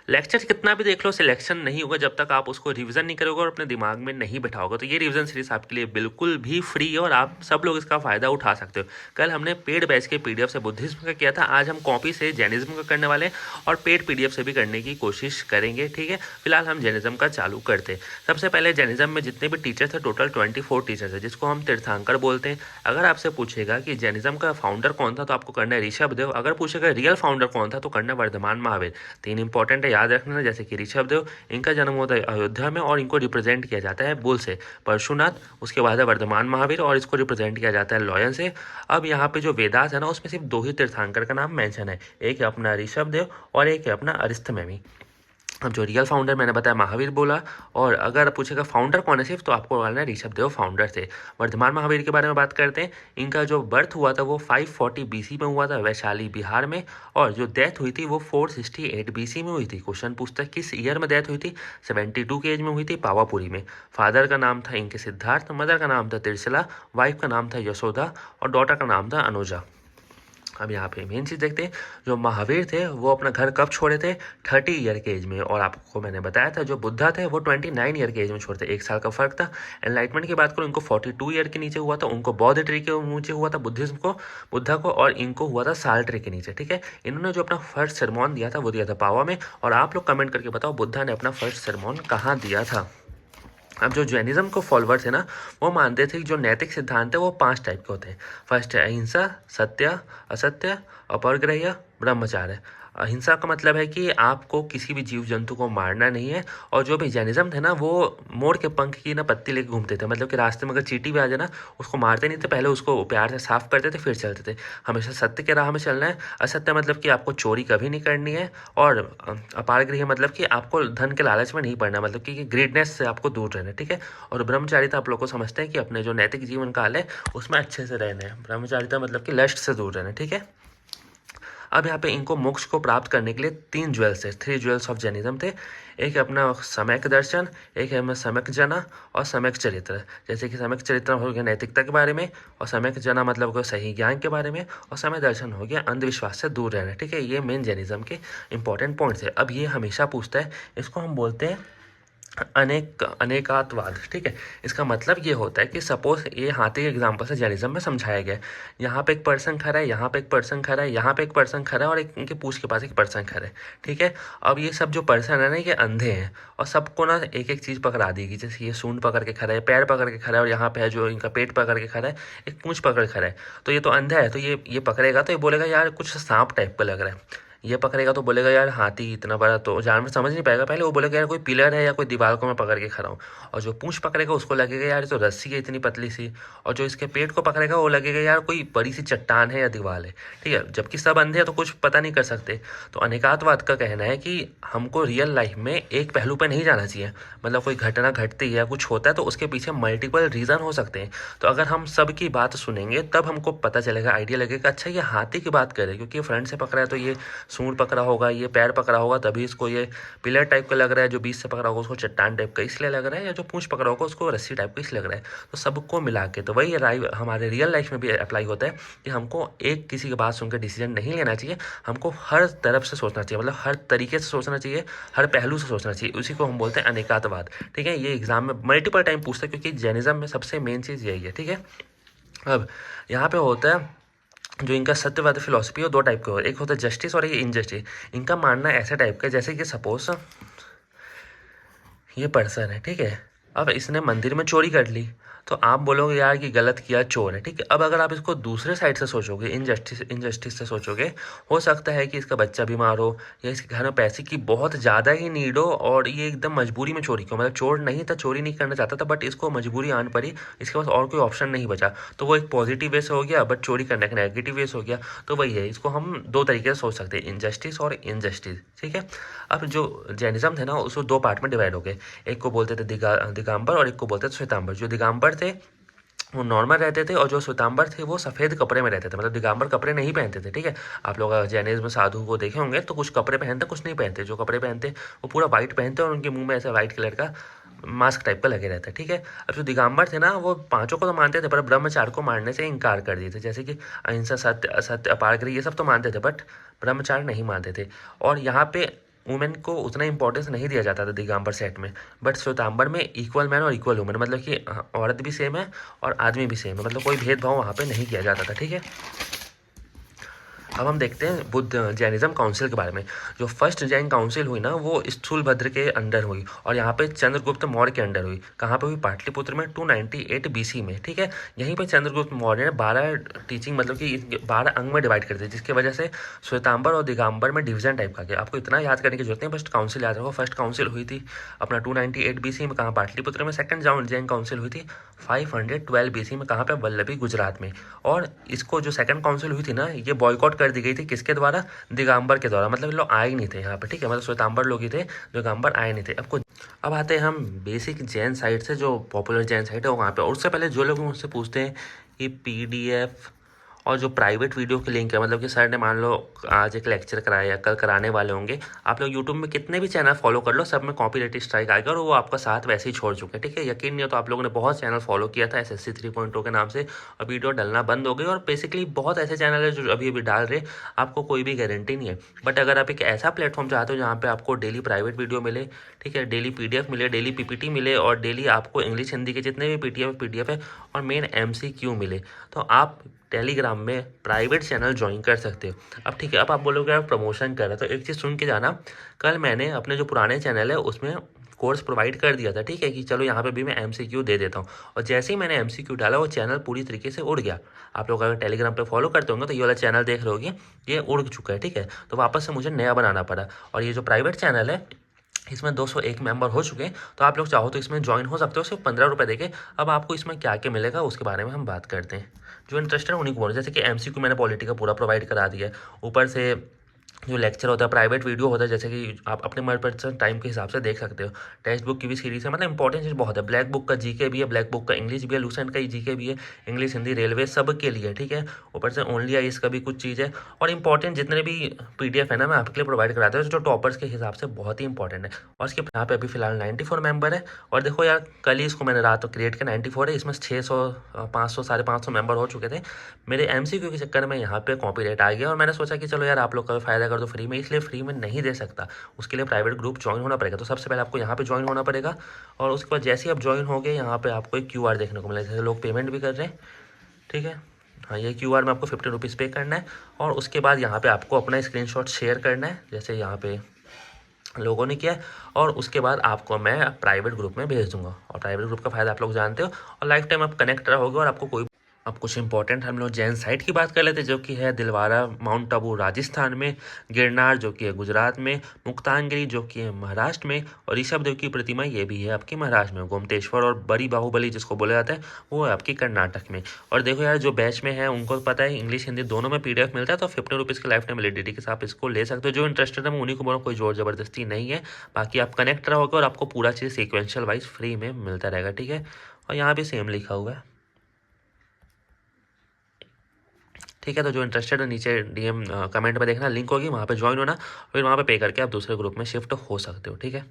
Lecture कितना भी देख लो सिलेक्शन नहीं होगा जब तक आप उसको रिवीजन नहीं करोगे और अपने दिमाग में नहीं बैठाओगे। तो ये रिवीजन सीरीज आपके लिए बिल्कुल भी फ्री है और आप सब लोग इसका फ़ायदा उठा सकते हो। कल हमने पेड बैच के पीडीएफ से बुद्धिज्म का किया था, आज हम कॉपी से जैनिज्म का करने वाले हैं और पेड पीडीएफ से भी करने की कोशिश करेंगे। ठीक है, फिलहाल हम जैनिज्म का चालू करते हैं। सबसे पहले जैनिज्म में जितने भी टीचर्स थे टोटल 24 टीचर्स है, जिसको हम तीर्थंकर बोलते हैं। अगर आपसे पूछेगा कि जैनिज्म का फाउंडर कौन था तो आपको करना है ऋषभदेव। अगर पूछेगा रियल फाउंडर कौन था तो करना है वर्धमान महावीर। तीन इंपॉर्टेंट है, याद रखना। जैसे कि ऋषभदेव, इनका जन्म होता है अयोध्या में और इनको रिप्रेजेंट किया जाता है बुल से। परशुनाथ, उसके बाद है वर्धमान महावीर और इसको रिप्रेजेंट किया जाता है लॉयन से। अब यहाँ पे जो वेदास है ना उसमें सिर्फ 2 ही तीर्थंकर का नाम मेंशन है, एक है अपना ऋषभदेव और एक है अपना अरिस्थमेमी। अब जो रियल फाउंडर मैंने बताया महावीर बोला, और अगर पूछेगा फाउंडर कौन है सिर्फ तो आपको बोलना है ऋषभदेव फाउंडर थे। वर्धमान महावीर के बारे में बात करते हैं। इनका जो बर्थ हुआ था वो 540 बीसी में हुआ था वैशाली बिहार में, और जो डेथ हुई थी वो 468 बीसी में हुई थी। क्वेश्चन पूछता है किस ईयर में डेथ हुई थी, 72 की एज में हुई थी पावापुरी में। फादर का नाम था इनके सिद्धार्थ, मदर का नाम था त्रिशला, वाइफ का नाम था यशोदा और डॉटर का नाम था अनुजा। अब यहाँ पे मेन चीज़ देखते हैं, जो महावीर थे वो अपना घर कब छोड़े थे, 30 ईयर के एज में। और आपको मैंने बताया था जो बुद्धा थे वो 29 ईयर के एज में छोड़ते, 1 साल का फर्क था। एनलाइटमेंट की बात करूँ इनको 42 ईयर के नीचे हुआ था, उनको बौद्ध ट्री के नीचे हुआ था बुद्धिज्म को, बुद्धा को, और इनको हुआ था साल ट्री के नीचे। ठीक है, इन्होंने जो अपना फर्स्ट सरमॉन दिया था वो दिया था पावा में। और आप लोग कमेंट करके बताओ बुद्धा ने अपना फर्स्ट सरमॉन कहाँ दिया था। अब जो जैनिज्म को फॉलोअर थे ना वो मानते थे कि जो नैतिक सिद्धांत है वो 5 टाइप के होते हैं। फर्स्ट है अहिंसा, सत्य, असत्य, अपरग्रह्य, ब्रह्मचार्य। अहिंसा का मतलब है कि आपको किसी भी जीव जंतु को मारना नहीं है। और जो भी जैनिज्म थे ना वो मोर के पंख की ना पत्ती लेके घूमते थे, मतलब कि रास्ते में अगर चींटी भी आ जाए ना उसको मारते नहीं थे, पहले उसको प्यार से साफ करते थे फिर चलते थे। हमेशा सत्य के राह में चलना है। असत्य मतलब कि आपको चोरी कभी नहीं करनी है। और अपारगृह मतलब कि आपको धन के लालच में नहीं पड़ना, मतलब कि ग्रीडनेस से आपको दूर रहना है। ठीक है, और ब्रह्मचारिता आप लोग को समझते हैं कि अपने जो नैतिक जीवन काल है उसमें अच्छे से रहना है। ब्रह्मचारिता मतलब कि लस्ट से दूर रहना है। ठीक है, अब यहाँ पे इनको मोक्ष को प्राप्त करने के लिए 3 ज्वेल्स थे, 3 ज्वेल्स ऑफ जैनिज्म थे। एक है अपना सम्यक दर्शन, एक है अपना सम्यक जना और सम्यक चरित्र। जैसे कि सम्यक चरित्र हो गया नैतिकता के बारे में, और सम्यक जना मतलब हो गया सही ज्ञान के बारे में, और समय दर्शन हो गया अंधविश्वास से दूर रहना। ठीक है, ये मेन जैनिज्म के इंपॉर्टेंट पॉइंट्स है। अब ये हमेशा पूछता है, इसको हम बोलते हैं अनेकातवाद। ठीक है, इसका मतलब ये होता है कि सपोज ये हाथी के एग्जाम्पल से जैनिज्म में समझाया गया है। यहाँ पे एक पर्सन खड़ा है, यहाँ पे एक पर्सन खड़ा है, यहाँ पे एक पर्सन खड़ा है और एक इनके पूंछ के पास एक पर्सन खड़ा है। ठीक है, अब ये सब जो पर्सन है ना ये अंधे हैं और सबको ना एक एक चीज़ पकड़ा देगी। जैसे ये सूंड पकड़ के खड़ा है, पैर पकड़ के खड़ा है, और यहाँ पे है जो इनका पेट पकड़ के खड़ा है, एक पूंछ पकड़ के खड़ा है। तो ये तो अंधा है, तो ये पकड़ेगा तो ये बोलेगा यार कुछ सांप टाइप का लग रहा है। ये पकड़ेगा तो बोलेगा यार हाथी इतना बड़ा, तो जानवर समझ नहीं पाएगा, पहले वो बोलेगा यार कोई पिलर है या कोई दीवार को मैं पकड़ के खड़ा हूँ। और जो पूंछ पकड़ेगा उसको लगेगा यार ये तो रस्सी है इतनी पतली सी। और जो इसके पेट को पकड़ेगा वो लगेगा यार कोई बड़ी सी चट्टान है या दीवार है। ठीक है, जबकि सब अंधे हैं तो कुछ पता नहीं कर सकते। तो अनेकातवाद का कहना है कि हमको रियल लाइफ में एक पहलू पर नहीं जाना चाहिए। मतलब कोई घटना घटती है या कुछ होता है तो उसके पीछे मल्टीपल रीज़न हो सकते हैं। तो अगर हम सबकी बात सुनेंगे तब हमको पता चलेगा, आइडिया लगेगा अच्छा ये हाथी की बात करे क्योंकि ये फ्रंट से पकड़ा है तो ये सूंड पकड़ा होगा, ये पैर पकड़ा होगा तभी इसको ये पिलर टाइप का लग रहा है, जो बीच से पकड़ा होगा उसको चट्टान टाइप का इसलिए लग रहा है, या जो पूंछ पकड़ा होगा उसको रस्सी टाइप का इसलिए लग रहा है। तो सबको मिला के तो वही हमारे रियल लाइफ में भी अप्लाई होता है कि हमको एक किसी की बात सुनकर डिसीजन नहीं लेना चाहिए। हमको हर तरफ से सोचना चाहिए, मतलब हर तरीके से सोचना चाहिए, हर पहलू से सोचना चाहिए। उसी को हम बोलते हैं अनेकातवाद। ठीक है, ये एग्जाम में मल्टीपल टाइम पूछता है क्योंकि जैनिज्म में सबसे मेन चीज़ यही है। ठीक है, अब यहाँ पे होता है जो इनका सत्यवादी फिलॉसफी है 2 टाइप का, एक होता है जस्टिस और एक इनजस्टिस। इनका मानना ऐसा टाइप का जैसे कि सपोज ये पर्सन है, ठीक है, अब इसने मंदिर में चोरी कर ली तो आप बोलोगे यार कि गलत किया, चोर है। ठीक है, अब अगर आप इसको दूसरे साइड से सोचोगे, इनजस्टिस से सोचोगे, हो सकता है कि इसका बच्चा बीमार हो या इसके घर में पैसे की बहुत ज़्यादा ही नीड हो और ये एकदम मजबूरी में चोरी क्यों, मतलब चोर नहीं था, चोरी नहीं करना चाहता था बट इसको मजबूरी आन पड़ी, इसके पास और कोई ऑप्शन नहीं बचा, तो वो एक पॉजिटिव वे से हो गया, बट चोरी करने का नेगेटिव वे से हो गया। तो वही है, इसको हम 2 तरीके से सोच सकते हैं, इनजस्टिस और इनजस्टिस। ठीक है, अब जो जैनिज्म थे ना उसको 2 पार्ट में डिवाइड हो गए, एक को बोलते थे दिगंबर और एक को बोलते थे श्वेतांबर। जो दिगंबर थे वो नॉर्मल रहते थे और जो श्वेतांबर थे वो सफ़ेद कपड़े में रहते थे, मतलब दिगंबर कपड़े नहीं पहनते थे। ठीक है, आप लोग जैनिज्म में साधु को देखे होंगे तो कुछ कपड़े पहनते कुछ नहीं पहनते, जो कपड़े पहनते वो पूरा वाइट पहनते और उनके मुंह में ऐसा वाइट कलर का मास्क टाइप का लगे रहता है। ठीक है, अब जो दिगंबर थे ना वो 5 को तो मानते थे पर ब्रह्मचार्य को मानने से इनकार कर दिए थे, जैसे कि अहिंसा, सत्य, असत्य, अपारगृह ये सब तो मानते थे बट ब्रह्मचार्य नहीं मानते थे। और यहाँ पे वुमेन को उतना इंपॉर्टेंस नहीं दिया जाता था दिगंबर सेट में, बट श्वेतांबर में इक्वल मैन और इक्वल वुमेन, मतलब कि औरत भी सेम है और आदमी भी सेम है, मतलब कोई भेदभाव वहाँ पे नहीं किया जाता था। ठीक है, अब हम देखते हैं बुद्ध जैनिज्म काउंसिल के बारे में। जो फर्स्ट जैन काउंसिल हुई ना वो स्थूलभद्र के अंडर हुई और यहाँ पे चंद्रगुप्त मौर्य के अंडर हुई। कहाँ पे हुई? पाटलिपुत्र में 298 BC में। ठीक है, यहीं पे चंद्रगुप्त मौर्य ने 12 टीचिंग मतलब कि 12 अंग में डिवाइड कर दी, जिसकी वजह से श्वेतांबर और दिगंबर में डिवीजन टाइप का गया। आपको इतना याद करने की जरूरत नहीं, फर्स्ट काउंसिल याद रखो। फर्स्ट काउंसिल हुई थी अपना 298 BC में, कहाँ? पाटलिपुत्र में। सेकंड जैन काउंसिल हुई थी 512 BC में, कहाँ पे? वल्लभी, गुजरात में। और इसको जो सेकंड काउंसिल हुई थी ना, ये बॉयकॉट कर दी गई थी, किसके द्वारा? दिगंबर के द्वारा, मतलब लोग आए ही नहीं थे यहाँ पे। ठीक है, मतलब श्वेतांबर लोग ही थे, दिगंबर आए नहीं थे। अब आते हैं हम बेसिक जैन साइट से, जो पॉपुलर जैन साइट है वो वहाँ पे। और उससे पहले जो लोग मुझसे पूछते हैं कि PDF और जो प्राइवेट वीडियो की लिंक है, मतलब कि सर ने मान लो आज एक लेक्चर कराया या कल कराने वाले होंगे, आप लोग यूट्यूब में कितने भी चैनल फॉलो कर लो, सब में कॉपीराइट स्ट्राइक आएगा और वो आपका साथ वैसे ही छोड़ चुके हैं। ठीक है, यकीन नहीं हो तो आप लोगों ने बहुत चैनल फॉलो किया था SSC 3.0 के नाम से, और वीडियो डलना बंद हो गई। और बेसिकली बहुत ऐसे चैनल है जो अभी अभी डाल रहे, आपको कोई भी गारंटी नहीं है। बट अगर आप एक ऐसा प्लेटफॉर्म चाहते हो जहाँ पे आपको डेली प्राइवेट वीडियो मिले, ठीक है, डेली PDF मिले, डेली PPT मिले, और डेली आपको इंग्लिश हिंदी के जितने भी PDF है और मेन MCQ मिले, तो आप टेलीग्राम में प्राइवेट चैनल ज्वाइन कर सकते हो। अब ठीक है, अब आप बोलोगे यार प्रमोशन कर रहा है, तो एक चीज़ सुन के जाना, कल मैंने अपने जो पुराने चैनल है उसमें कोर्स प्रोवाइड कर दिया था। ठीक है, कि चलो यहाँ पे भी मैं MCQ दे देता हूँ, और जैसे ही मैंने MCQ डाला वो चैनल पूरी तरीके से उड़ गया। आप लोग अगर टेलीग्राम पे फॉलो करते होंगे तो ये वाला चैनल देख रहे होगे, ये उड़ चुका है। ठीक है, तो वापस से मुझे नया बनाना पड़ा। और ये जो प्राइवेट चैनल है इसमें 201 मेंबर हो चुके हैं, तो आप लोग चाहो तो इसमें ज्वाइन हो सकते हो सिर्फ 15 रुपये देके। अब आपको इसमें क्या क्या मिलेगा उसके बारे में हम बात करते हैं। जो इंटरेस्टेड है उन्हीं को बोलो, जैसे कि MCQ मैंने पॉलिटी का पूरा प्रोवाइड करा दिया है, ऊपर से जो लेक्चर होता है, प्राइवेट वीडियो होता है, जैसे कि आप अपने मनपसंद टाइम के हिसाब से देख सकते हो। टेक्स्ट बुक की भी सीरीज है, मतलब इंपॉर्टेंट चीज़ बहुत है। ब्लैक बुक का GK भी है, ब्लैक बुक का इंग्लिश भी है, लूसेंट का GK भी है, इंग्लिश हिंदी रेलवे सब के लिए। ठीक है, ऊपर से ओनली आईएएस का भी कुछ चीज़ है, और इंपॉर्टेंट जितने भी PDF है ना मैं आपके लिए प्रोवाइड कराता हूँ, जो टॉपर्स के हिसाब से बहुत ही इंपॉर्टेंट है। और इसके यहाँ पे अभी फिलहाल 94 मेंबर है। और देखो यार, कल ही इसको मैंने रात को क्रिएट किया, 94 है, इसमें 600 500 550 मेंबर हो चुके थे। मेरे MCQ के चक्कर में यहाँ पे कॉपीराइट आ गया, और मैंने सोचा कि चलो यार आप लोग का फ़ायदा कर दो फ्री में, इसलिए फ्री में नहीं दे सकता, उसके लिए प्राइवेट ग्रुप ज्वाइन होना पड़ेगा। तो सबसे पहले आपको यहाँ पे ज्वाइन होना पड़ेगा, और उसके बाद जैसे ही आप ज्वाइन हो गए यहाँ पे आपको एक QR देखने को मिलेगा, जैसे लोग पेमेंट भी कर रहे हैं। ठीक है, हाँ, ये QR में आपको 50 रुपीज़ पे करना है, और उसके बाद यहाँ पे आपको अपना स्क्रीनशॉट शेयर करना है, जैसे यहाँ पे लोगों ने किया है, और उसके बाद आपको मैं प्राइवेट ग्रुप में भेज दूंगा। और प्राइवेट ग्रुप का फ़ायदा आप लोग जानते हो, और लाइफ टाइम आप कनेक्ट रहोगे, और आपको कोई। अब कुछ इंपॉर्टेंट हम लोग जैन साइट की बात कर लेते हैं, जो कि है दिलवारा माउंट आबू राजस्थान में, गिरनार जो कि है गुजरात में, मुक्तांगिरी जो कि है महाराष्ट्र में, और ऋषभ देव की प्रतिमा ये भी है आपकी महाराष्ट्र में, गोमतेश्वर और बड़ी बाहुबली जिसको बोला जाता है वो है आपकी कर्नाटक में। और देखो यार, जो बैच में है उनको पता है इंग्लिश हिंदी दोनों में PDF मिलता है, तो 50 रुपीज़ की लाइफ टाइम वैलिडिटी के साथ इसको ले सकते हो। जो इंटरेस्टेड है उन्हीं को बोलो, कोई जोर जबरदस्ती नहीं है। बाकी आप कनेक्ट रहोगे और आपको पूरा चीज़ सीक्वेंशियल वाइज फ्री में मिलता रहेगा। ठीक है, और यहाँ भी सेम लिखा हुआ है। ठीक है, तो जो इंटरेस्टेड है नीचे DM कमेंट में देखना, लिंक होगी, वहाँ पे ज्वाइन होना, फिर वहाँ पे पे करके आप दूसरे ग्रुप में शिफ्ट हो सकते हो। ठीक है।